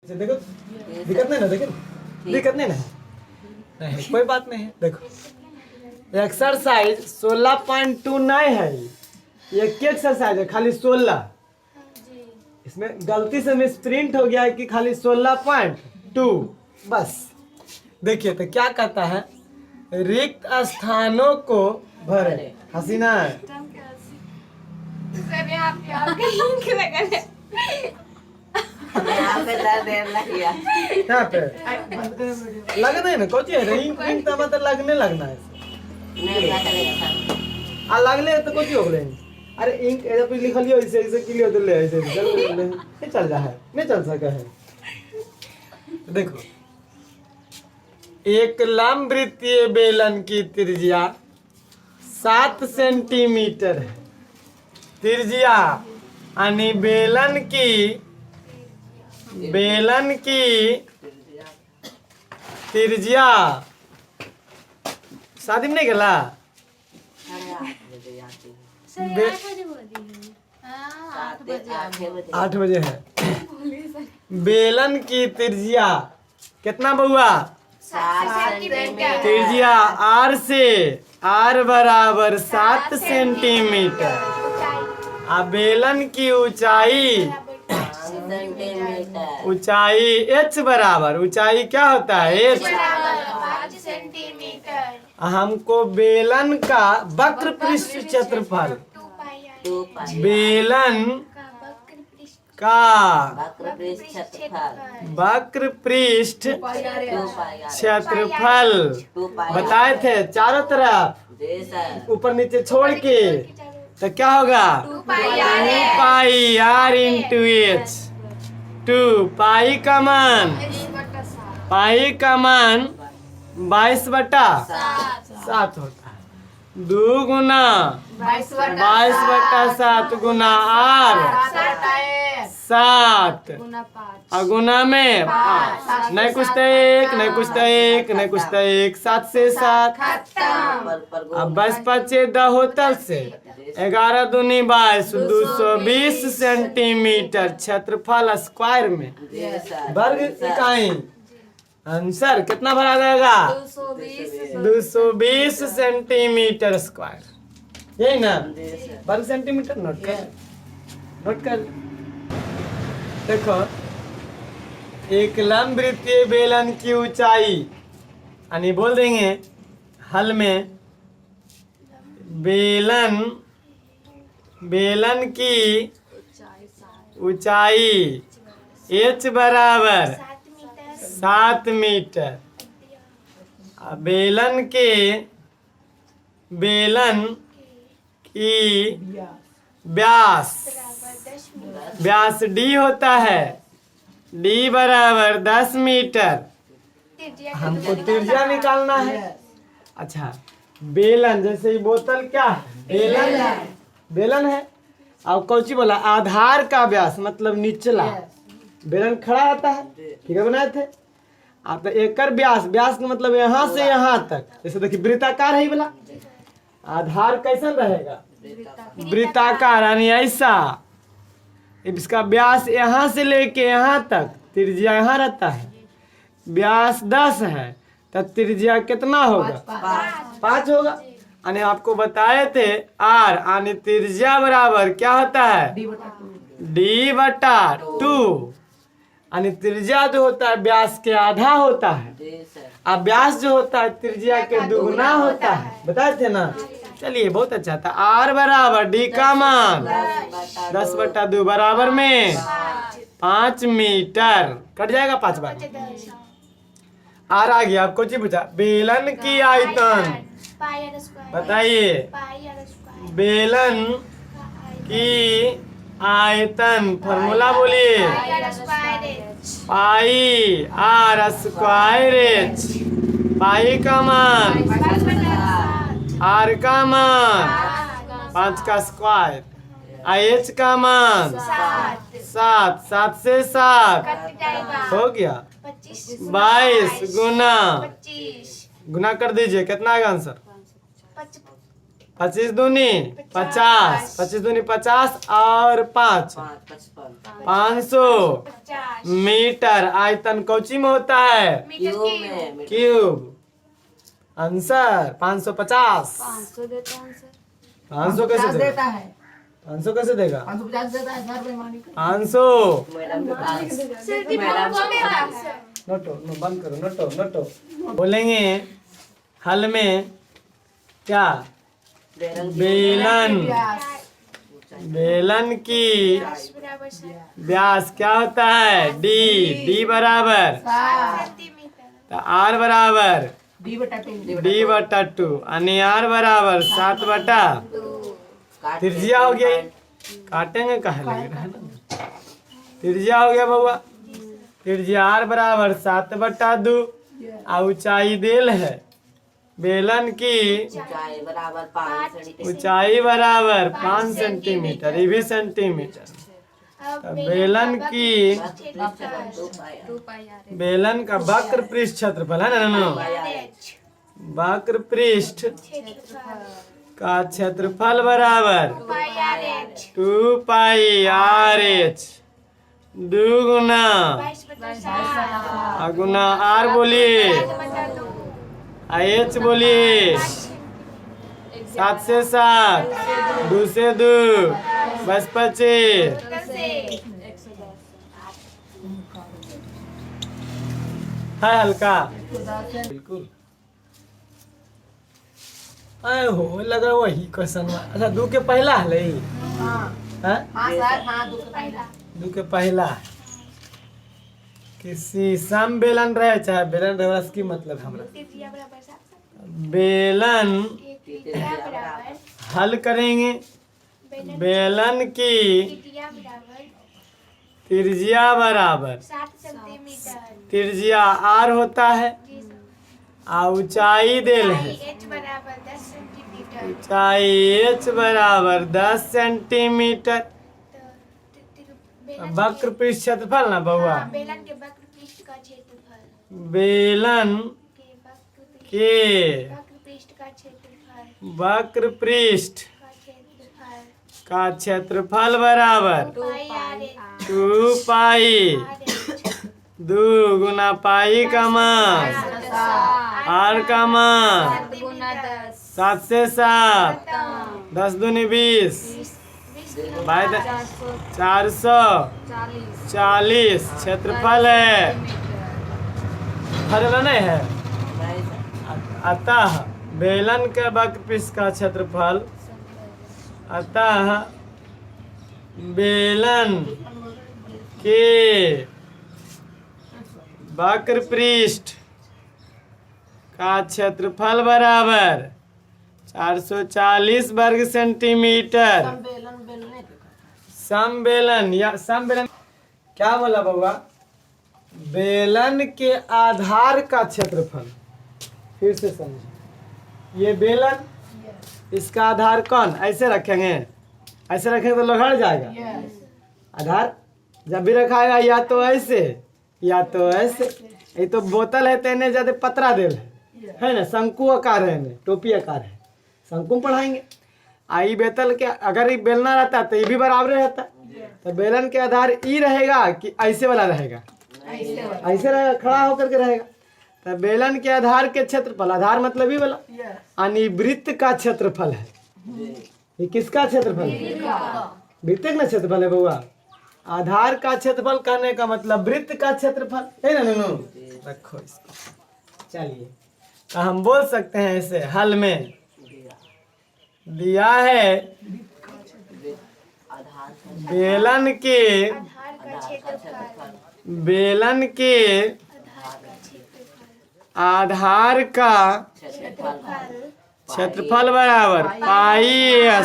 देखो दिक्कत नहीं ना, देखो दिक्कत नहीं ना, नहीं कोई बात नहीं है। देखो एक्सरसाइज 16.29 है, ये क्या एक्सरसाइज है? खाली 16। इसमें गलती से मिसप्रिंट हो गया है कि खाली 16.2 बस। देखिए तो क्या कहता है, रिक्त स्थानों को भरे। हसीना यहाँ पे दर्द यहाँ पे लगना है ना, कौन है रिंग रिंग तो मतलब लगने लगना है आ लगले तो कुछ हो गए। अरे इंक ऐसा पे लिखलियो ऐसे ऐसे क्लियर तो ले ऐसे नहीं चल रहा है, नहीं चल सका है। तो देखो एक लंब वृत्तीय बेलन की त्रिज्या 7 सेंटीमीटर है। त्रिज्या यानी बेलन की त्रिज्या शादी में नहीं गला 8 बजे है। बेलन की त्रिज्या कितना बउआ? त्रिज्या आर से आर बराबर 7 सेंटीमीटर। आ बेलन की ऊंचाई एच बराबर, ऊंचाई क्या होता है? एच। 5 सेंटीमीटर। हमको बेलन का वक्र पृष्ठ क्षेत्रफल, बेलन का वक्र पृष्ठ क्षेत्रफल बताए थे चारों तरफ ऊपर नीचे छोड़ के, तो क्या होगा? 2 पाई आर इंटू एच। 2 पाई का मान 22/7 होता है। 2 गुना 22/7 गुना आर 7 और गुना में 5। नहीं कुछ तो एक, नहीं कुछ तो एक, नहीं कुछ तो एक। 7 से 7 अब 22 5 10 होता से 11 दूनी 22 220 सेंटीमीटर क्षेत्रफल स्क्वायर में वर्ग इकाई। आंसर कितना भरा जाएगा? 220 सेंटीमीटर स्क्वायर। यही ना वर्ग सेंटीमीटर। नोट कर। देखो एक लंब वृत्तीय बेलन की ऊंचाई यानी बोल देंगे हल में, बेलन की ऊंचाई h बराबर 7 मीटर। बेलन की व्यास d होता है, d बराबर 10 मीटर। हमको त्रिज्या निकालना है। अच्छा बेलन जैसे ही बोतल क्या है? बेलन है। और कौची बोला? आधार का व्यास मतलब निचला। बेलन खड़ा रहता है, ठीक है, बनाए थे आप। तो एकर व्यास का मतलब यहाँ से यहाँ तक। जैसे देखिए वृत्ताकार है बोला, आधार कैसा रहेगा? वृत्ताकार यानी ऐसा। इसका व्यास यहाँ से लेके यहाँ तक, त्रिज्या यहाँ रहता है। व्यास 10 है तो त्रिज्या कितना होगा? 5 होगा। यानी आपको बताए थे आर यानी त्रिज्या बराबर क्या होता है? d/2। यानी त्रिज्या जो होता है व्यास के आधा होता है, अब व्यास जो होता है त्रिज्या के दुगुना होता है। बताए थे ना? चलिए बहुत अच्छा था। आर बराबर d का मान 10/2 बराबर में 5 मीटर। कट जाएगा 5 बार। आर आ गया। आपको जी पूछा बेलन की आयतन बताइए। बेलन की आयतन फॉर्मूला बोलिए। पाई आर स्क्वायर एच। पाई का मान, आर का मान 5 का स्क्वायर, एच का मान 7 से 7 हो गया 22 गुना कर दीजिए। कितना आएगा आंसर? 25 दूनी 50, 25 दूनी 50 और 5 500 मीटर। आयतन कौची में होता है? क्यूब। आंसर 550। 500 कैसे देता है? 500 कैसे देगा? 550 देता है सर। 500 नोटो बंद करो। नोटो बोलेंगे हल में क्या? बेलन की व्यास क्या होता है? डी बराबर तो आर बराबर D/2 यानी आर बराबर 7/2। त्रिज्या हो गया। काटेंगे कहा लगेगा है ना। त्रिज्या हो गया बउआ। त्रिज्या आर बराबर 7/2 और ऊंचाई देल है बेलन की ऊंचाई बराबर 5 सेंटीमीटर। ये भी सेंटीमीटर। तो बेलन का वक्र पृष्ठ क्षेत्रफल है ना। वक्र पृष्ठ का क्षेत्रफल बराबर 2 पाई RH। 2 गुना आर बोलिए H बोलिए। 7 से 7 2 से 2 बस 25। है हल्का बिल्कुल। आए हो लगा वही क्वेश्चन। अच्छा 2 के पहला है। दू के पहला किसी सम बेलन रहे चाहे बेलन रहे उसकी मतलब हमरा बेलन हल करेंगे। बेलन की त्रिज्या बराबर 7 सेंटीमीटर। त्रिज्या आर होता है और ऊंचाई देल है H बराबर 10 सेंटीमीटर। ऊंचाई H बराबर 10 सेंटीमीटर। वक्र पृष्ठ क्षेत्रफल ना बउआ। बेलन के वक्र पृष्ठ का क्षेत्रफल। बेलन के वक्र पृष्ठ का क्षेत्रफल बराबर 2 पाई 2 गुना पाई का मान आर का मान 7 से 7 10 दूनी 20 440 क्षेत्रफल है। फल नहीं है। अतः बेलन के वक्र पृष्ठ का क्षेत्रफल अतः बेलन के वक्र पृष्ठ का क्षेत्रफल बराबर 440 वर्ग सेंटीमीटर। समबेलन या समबेलन क्या बोला बउआ? बेलन के आधार का क्षेत्रफल। फिर से समझो। ये बेलन इसका आधार कौन? ऐसे रखेंगे। ऐसे रखेंगे तो लहड़ जाएगा। आधार जब भी रखाएगा या तो ऐसे या तो ऐसे। ये तो बोतल है तो इन्हें ज्यादा पतरा देल है ना। शंकु आकार है, टोपी आकार है। शंकु में पढ़ाएंगे। आई बेतल के अगर ये बेलना रहता तो ये भी बराबर रहता। तो बेलन के आधार ई रहेगा कि ऐसे वाला रहेगा? ऐसे रहेगा, खड़ा होकर के रहेगा। तो बेलन के आधार के क्षेत्रफल, आधार मतलब ही वाला यानी वृत्त का क्षेत्रफल है। ये किसका क्षेत्रफल है? वृत्त का क्षेत्रफल है बउआ। आधार का क्षेत्रफल कहने का मतलब वृत्त का क्षेत्रफल है ना। नूनू रखो इसको। चलिए तो हम बोल सकते हैं इसे हल में दिया है बेलन के आधार का क्षेत्रफल बराबर पाई ए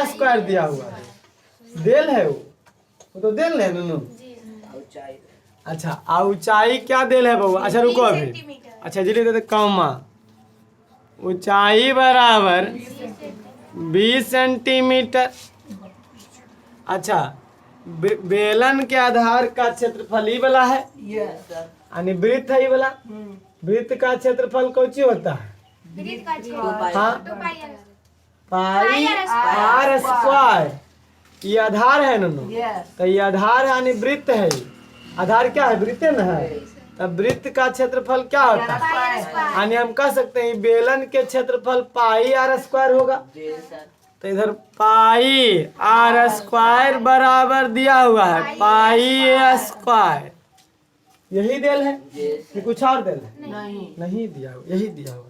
स्क्वायर दिया हुआ है। देल है वो तो देल है नूनू। अच्छा ऊंचाई क्या देल है बउआ? अच्छा रुको अभी। अच्छा जी दे कौमा ऊंचाई बराबर 20 सेंटीमीटर। अच्छा बेलन के आधार का क्षेत्रफल ही वाला है यानी वृत्त है ये वाला। वृत्त का क्षेत्रफल कौची होता है? वृत्त का क्षेत्रफल हाँ 2 पाई r पाई आर स्क्वायर, ये आधार है नन्नू, तो ये आधार है यानी वृत्त है। ये आधार क्या है? वृत्त न है। तब वृत्त का क्षेत्रफल क्या होता है? पाई r स्क्वायर। यानी हम कह सकते हैं बेलन के क्षेत्रफल पाई आर स्क्वायर होगा। तो इधर पाई आर स्क्वायर बराबर दिया हुआ है पाई ए स्क्वायर, यही देल है कि कुछ और देल है? नहीं दिया हुआ, यही दिया हुआ।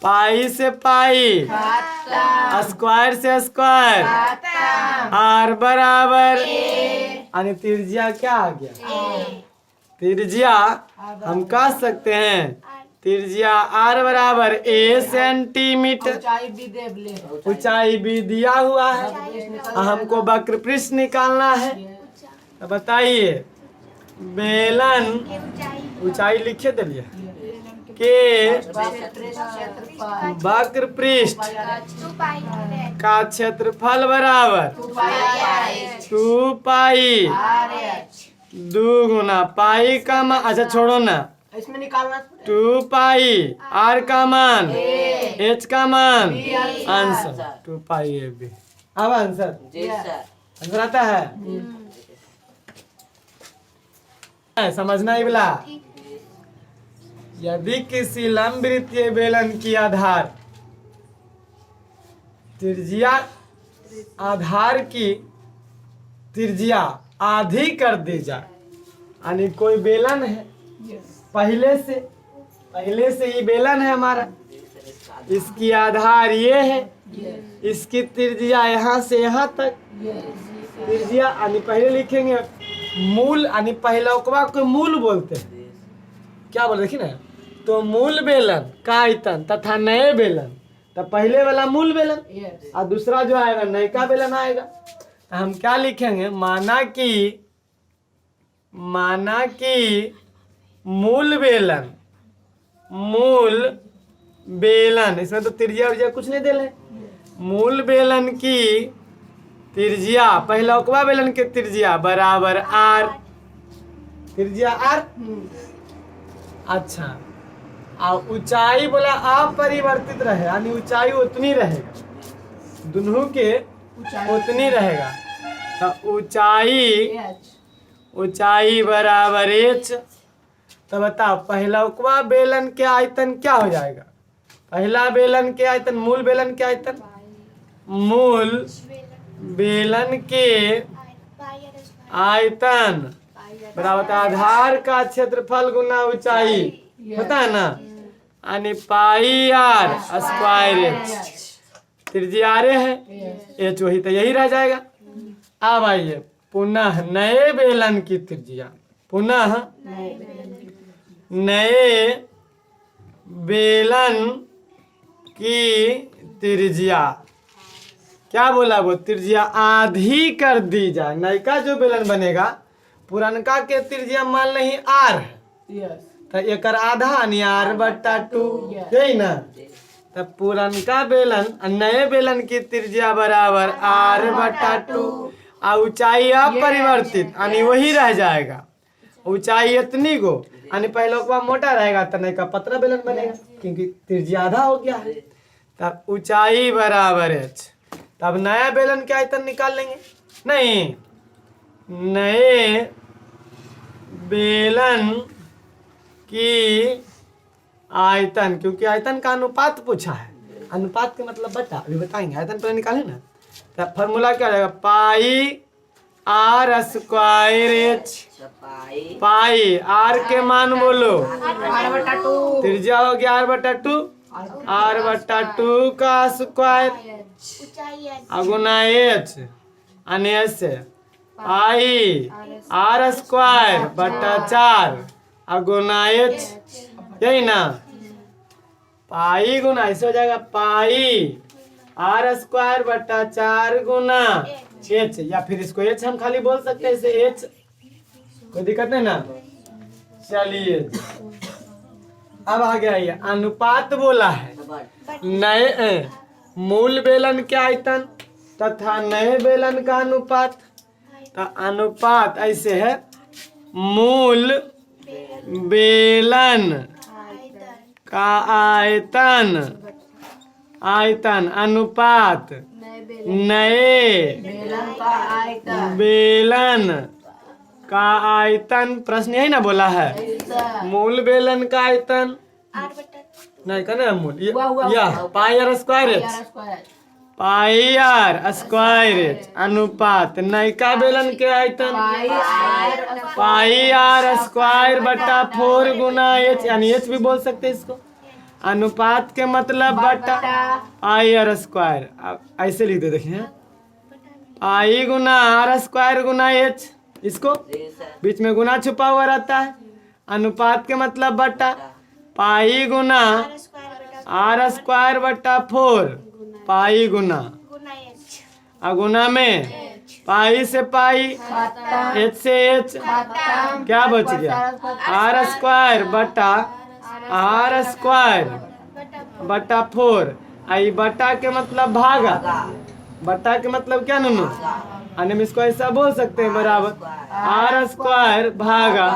पाई से पाई, स्क्वायर से स्क्वायर, आर बराबर यानी त्रिज्या क्या आ गया? त्रिज्या हम कह सकते हैं त्रिज्या आर बराबर ए सेंटीमीटर, ऊंचाई भी दिया हुआ है। हमको वक्र पृष्ठ निकालना है। तो बताइए बेलन के ऊंचाई ऊंचाई लिखे दिलिए के वक्र पृष्ठ 2 पाई r का क्षेत्रफल बराबर 2 पाई 2 गुना पाई का मान, अच्छा छोड़ो ना, इसमें निकालना 2 पाई आर का मान एच का मान आंसर 2 पाई ए बी। अब आंसर आंसर आता है, समझना ही बोला। यदि किसी लंबवृत्तीय बेलन की आधार त्रिज्या आधार की त्रिज्या आधी कर दी जाए, यानी कोई बेलन है पहले से ही बेलन है हमारा, इसकी आधार ये है, इसकी त्रिज्या यहाँ से यहाँ तक त्रिज्या, यानी पहले लिखेंगे मूल, यानी पहलौकवा को मूल बोलते हैं। क्या बोल देखिए ना, तो मूल बेलन का आयतन तथा नए बेलन, तो पहले वाला मूल बेलन और दूसरा जो आएगा नए का बेलन आएगा। तो हम क्या लिखेंगे, माना कि मूल बेलन इसमें तो त्रिज्या उर्जा कुछ नहीं दे रहे, मूल बेलन की त्रिज्या पहलौकवा बेलन के त्रिज्या बराबर आर, त्रिज्या आर। अच्छा, और ऊंचाई बोला अपरिवर्तित रहे, यानी ऊंचाई उतनी रहेगा, दोनों के उतनी रहेगा। तो ऊंचाई बराबर एच। तो बताओ पहलौकवा बेलन के आयतन क्या हो जाएगा? पहला बेलन के आयतन, मूल बेलन के आयतन, मूल बेलन के पाई r स्क्वायर आयतन बराबर आधार का क्षेत्रफल गुना ऊंचाई होता है ना, यानी पाई आर स्क्वायर एच, त्रिज्या आर है, एच वही तो यही रह जाएगा। अब आइए पुनः नए बेलन की त्रिज्या, पुनः नए बेलन की त्रिज्या क्या बोला, वो त्रिज्या आधी कर दी जाए। नए का जो बेलन बनेगा पुरनका के त्रिज्या मान नहीं आर है, तो एक आधा यानी आर बट्टा 2, यही ना। तो पुरनका बेलन नए बेलन की त्रिज्या बराबर आर बट्टा 2, और ऊंचाई अपरिवर्तित यानी वही रह जाएगा, ऊंचाई इतनी गो, यानी पहलौकवा मोटा रहेगा तो नए का पतला बेलन बनेगा क्योंकि त्रिज्या आधा हो गया है। तब ऊंचाई बराबर एच, तब नया बेलन के आयतन निकाल लेंगे। नहीं, नए बेलन की आयतन, क्योंकि आयतन का अनुपात पूछा है, अनुपात के मतलब बटा, अभी बताएंगे। आयतन पहले निकाले ना, तो फॉर्मूला क्या रहेगा, pi r square h, pi r के मान बोलो, त्रिज्या हो गया आर बटा 2, आर बटा 2 का स्क्वायर ऊंचाई h अगुना एच, यानी ऐसे पाई आर स्क्वायर बटा 4 अगुना एच, यही ना। पाई गुना ऐसे हो जाएगा पाई आर स्क्वायर बटा 4 गुना एच, या फिर इसको एच हम खाली बोल सकते हैं, इसे एच, कोई दिक्कत नहीं ना। चलिए अब आ गया ये अनुपात बोला है, नए मूल बेलन के आयतन तथा नए बेलन का अनुपात। तो अनुपात ऐसे है, मूल बेलन का आयतन आयतन अनुपात नए बेलन का आयतन। प्रश्न यही ना बोला है, मूल बेलन का आयतन आर बटा नहीं कहना मूल यह pi r square h, pi r square h अनुपात नयका बेलन के आयतन पाई आर स्क्वायर बटा 4 गुना एच, यानी एच भी बोल सकते हैं इसको। अनुपात के मतलब बटा पाई आर स्क्वायर। अब ऐसे लिख दे, देखिए पाई गुना आर स्क्वायर गुना एच, इसको बीच में गुना छुपा हुआ रहता है। अनुपात के मतलब बटा पाई गुना आर स्क्वायर बटा 4 पाई गुना गुना एच गुना में पाई से पाई एच से एच क्या बच गया आर स्क्वायर बटा आर स्क्वायर बटा 4। आई बटा के मतलब भागा, बटा के मतलब क्या नूनू, हम इसको ऐसा बोल सकते हैं बराबर आर स्क्वायर भागा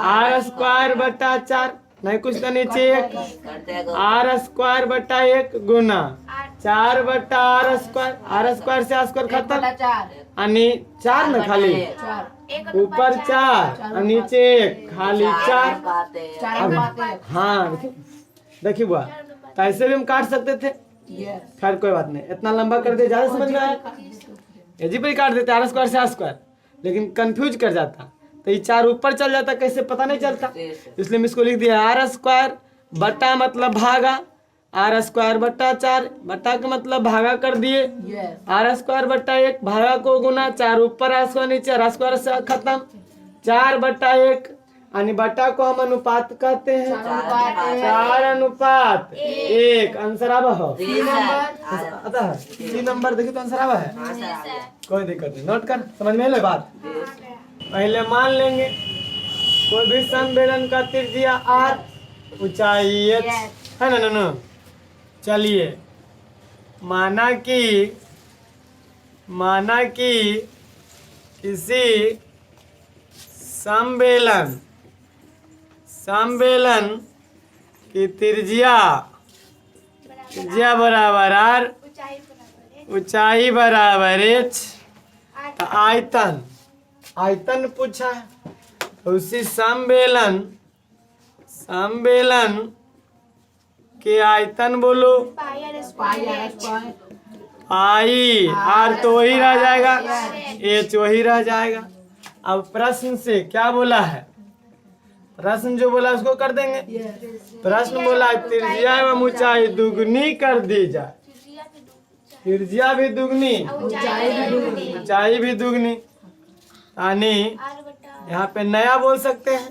आर स्क्वायर बटा 4, नहीं कुछ तो नीचे 1 आर स्क्वायर बटा 1 गुना 4 बटा आर स्क्वायर से आर स्क्वायर खत्म, यानी 4 ना खाली ऊपर 4 और नीचे 1 खाली 4। हाँ देखिए बुआ, तो ऐसे भी हम काट सकते थे, खैर कोई बात नहीं, इतना लंबा कर दे ज्यादा समझ में आया। जी पर काट देते आर स्क्वायर से आर स्क्वायर, लेकिन कंफ्यूज कर जाता, तो ये 4 ऊपर चल जाता, कैसे पता नहीं चलता, इसलिए हम इसको लिख दिया आर स्क्वायर बटा मतलब भागा आर स्क्वायर बटा 4, बटा का मतलब भागा कर दिए आर स्क्वायर बटा 1 भागा को गुना 4 ऊपर आर स्क्वायर नीचे आर स्क्वायर से खत्म 4 बटा 1, यानी बटा को हम अनुपात कहते हैं 4 अनुपात 1। आंसर आवा हो अतः सी नंबर देखिए तो आंसर आवा है, कोई दिक्कत नहीं, नोट कर समझ में ले बात। पहले मान लेंगे कोई भी समबेलन का त्रिज्या आर ऊंचाई h है ना ना। चलिए माना कि किसी समबेलन की त्रिज्या बराबर आर ऊंचाई बराबर h, तो आयतन पूछा है, तो उसी समबेलन के आयतन बोलो पाई आर तो वही रह जाएगा एच वही रह जाएगा। अब प्रश्न से क्या बोला है, प्रश्न जो बोला उसको कर देंगे। प्रश्न बोला त्रिज्या एवं ऊंचाई दुगनी कर दी जाए, त्रिज्या भी दुगनी ऊंचाई भी दुगनी, यानी यहाँ पे नया बोल सकते हैं,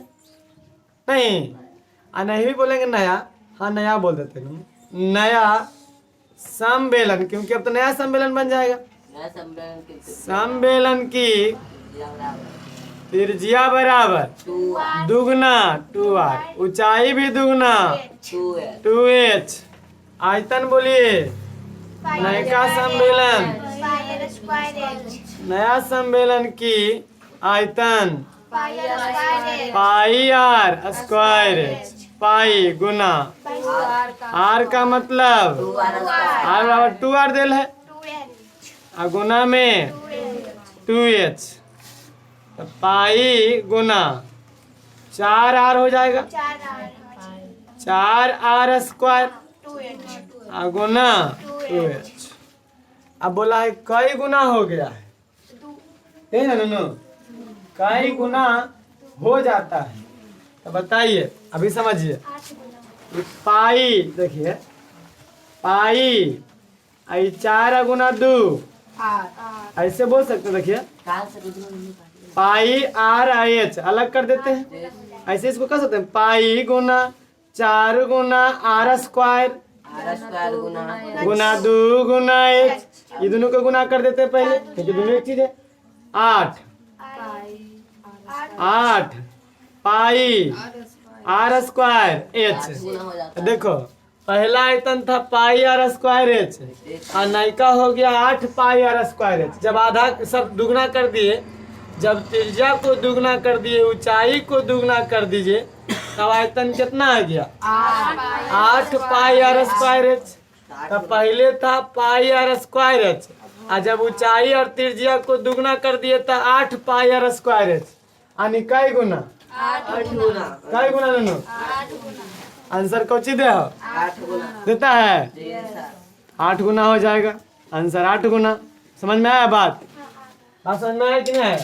नहीं भी बोलेंगे नया, हाँ नया बोल देते हैं, नया समबेलन, क्योंकि अब तो नया समबेलन बन जाएगा। समबेलन की त्रिज्या बराबर दुगना 2r, ऊंचाई भी दुगना 2h, आयतन बोलिए नया समबेलन की आयतन pi r square h, pi गुना आर का मतलब आर बराबर 2r देल है और गुना में 2h, तो पाई गुना 4r हो जाएगा 4r स्क्वायर और गुना 2h। अब बोला है कई गुना हो गया है ना नूनू, कई गुना हो जाता है, तो बताइए अभी समझिए। पाई देखिए पाई आई 4 गुना 2 ऐसे बोल सकते, देखिए पाई आर आई एच अलग कर देते हैं, ऐसे इसको कर सकते हैं पाई गुना 4 गुना आर स्क्वायर गुना 2 गुना एच, ये दोनों को गुना कर देते हैं पहले, क्योंकि दोनों एक चीज है। 8 पाई आर स्क्वायर एच, देखो पहला आयतन था पाई आर स्क्वायर एच और नयका हो गया 8 पाई आर स्क्वायर एच। जब आधा सब दुगना कर दिए, जब त्रिज्या को दुगना कर दिए, ऊंचाई को दुगना कर दीजिए, तब आयतन कितना आ गया 8 पाई आर स्क्वायर एच। तो पहले था पाई आर स्क्वायर एच, और जब ऊंचाई और त्रिज्या को दुगना कर दिए तो 8 पाई आर स्क्वायर एच, यानी कई गुना? 8 गुना। कई गुना दोनों? 8 गुना। आंसर कौची दे हो? 8 गुना। देता है जी सर। 8 गुना हो जाएगा, आंसर 8 गुना। समझ में आया बात? बात समझ में आया कि नहीं आया?